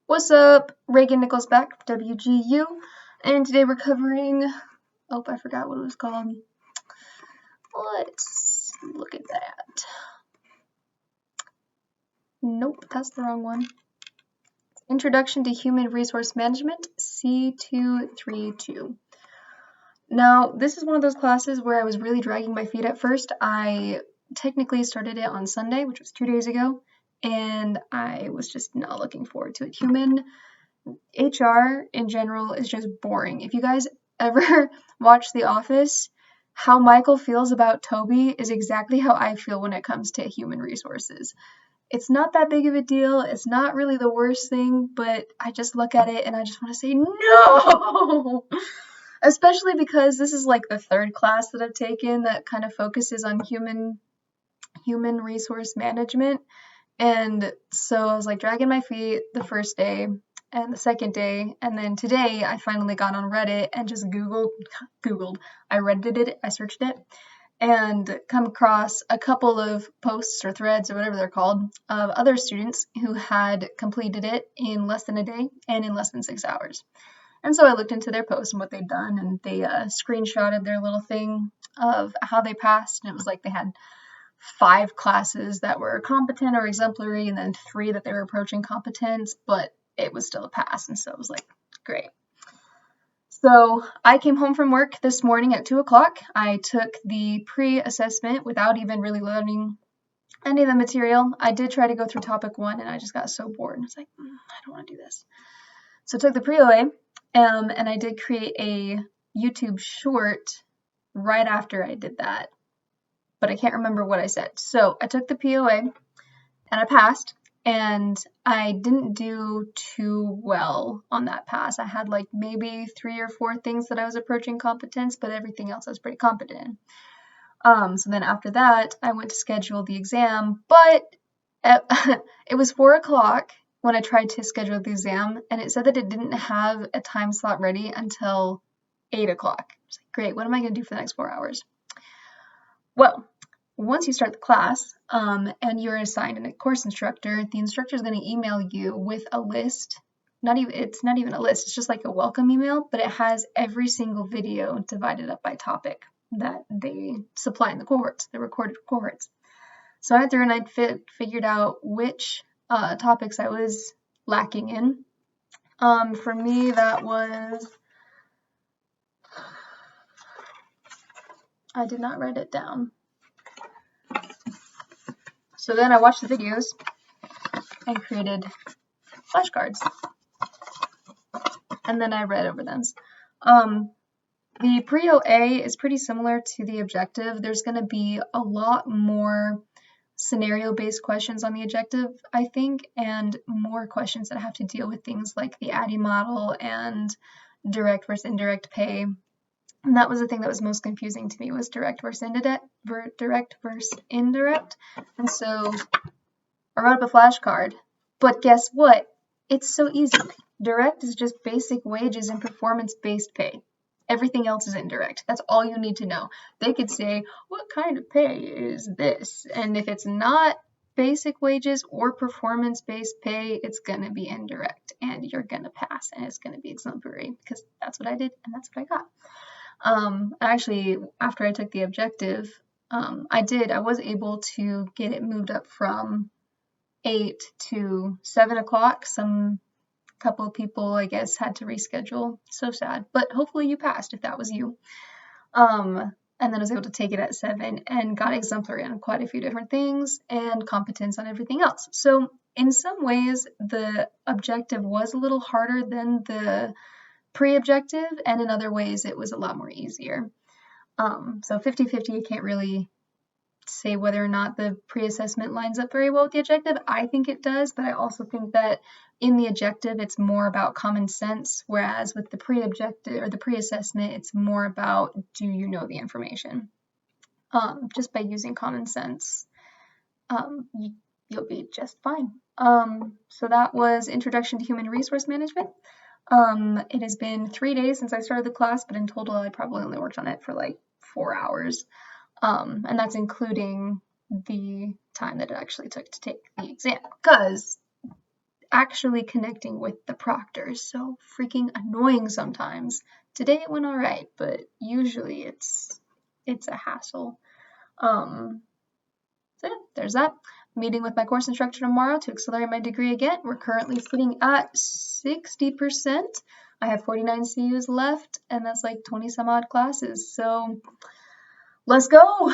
What's up? Reagan Nichols back from WGU, and today we're covering, oh, I forgot what it was called. Let's look at that. Nope, that's the wrong one. Introduction to Human Resource Management, C232. Now, this is one of those classes where I was really dragging my feet at first. I technically started it on Sunday, which was 2 days ago, and I was just not looking forward to it. Human HR in general is just boring. If you guys ever watch The Office, how Michael feels about Toby is exactly how I feel when it comes to human resources. It's not that big of a deal. It's not really the worst thing, but I just look at it and I just want to say no! Especially because this is like the third class that I've taken that kind of focuses on human resource management. And so I was like dragging my feet the first day and the second day, and then today I finally got on Reddit and just Googled, I Reddited it, I searched it, and come across a couple of posts or threads or whatever they're called of other students who had completed it in less than a day and in less than 6 hours. And so I looked into their posts and what they'd done, and they screenshotted their little thing of how they passed, and it was like they had 5 classes that were competent or exemplary, and then 3 that they were approaching competence, but it was still a pass, and so it was like, great. So I came home from work this morning at 2 o'clock. I took the pre-assessment without even really learning any of the material. I did try to go through topic 1, and I just got so bored, and I was like, I don't want to do this. So I took the pre-OA, and I did create a YouTube short right after I did that, but I can't remember what I said. So I took the POA and I passed, and I didn't do too well on that pass. I had like maybe 3 or 4 things that I was approaching competence, but everything else I was pretty competent in. So then after that, I went to schedule the exam, but it was 4 o'clock when I tried to schedule the exam, and it said that it didn't have a time slot ready until 8 o'clock. I was like, great, what am I going to do for the next 4 hours? Well, once you start the class and you're assigned a course instructor, the instructor is going to email you with a list. It's not even a list, it's just like a welcome email, but it has every single video divided up by topic that they supply in the cohorts, the recorded cohorts. So I went through and I figured out which topics I was lacking in. For me, that was, I did not write it down. So then I watched the videos and created flashcards. And then I read over them. The pre-OA is pretty similar to the objective. There's going to be a lot more scenario-based questions on the objective, I think, and more questions that have to deal with things like the ADDIE model and direct versus indirect pay. And that was the thing that was most confusing to me, was direct versus indirect. And so I wrote up a flashcard, but guess what? It's so easy. Direct is just basic wages and performance-based pay. Everything else is indirect. That's all you need to know. They could say, what kind of pay is this? And if it's not basic wages or performance-based pay, it's going to be indirect, and you're going to pass, and it's going to be exemplary, because that's what I did, and that's what I got. Actually, after I took the objective, I was able to get it moved up from 8 to 7 o'clock. Some couple of people, I guess, had to reschedule. So sad, but hopefully you passed if that was you. And then I was able to take it at 7 and got exemplary on quite a few different things and competence on everything else. So in some ways, the objective was a little harder than the pre-objective, and in other ways it was a lot more easier. So 50-50, you can't really say whether or not the pre-assessment lines up very well with the objective. I think it does, but I also think that in the objective it's more about common sense, whereas with the pre-objective or the pre-assessment, it's more about, do you know the information? Just by using common sense, you'll be just fine. So that was Introduction to Human Resource Management. It has been 3 days since I started the class, but in total I probably only worked on it for like 4 hours. And that's including the time that it actually took to take the exam, because actually connecting with the proctor is so freaking annoying sometimes. Today it went all right, but usually it's a hassle. So yeah, there's that. Meeting with my course instructor tomorrow to accelerate my degree again. We're currently sitting at 60%. I have 49 CUs left, and that's like 20 some odd classes. So let's go.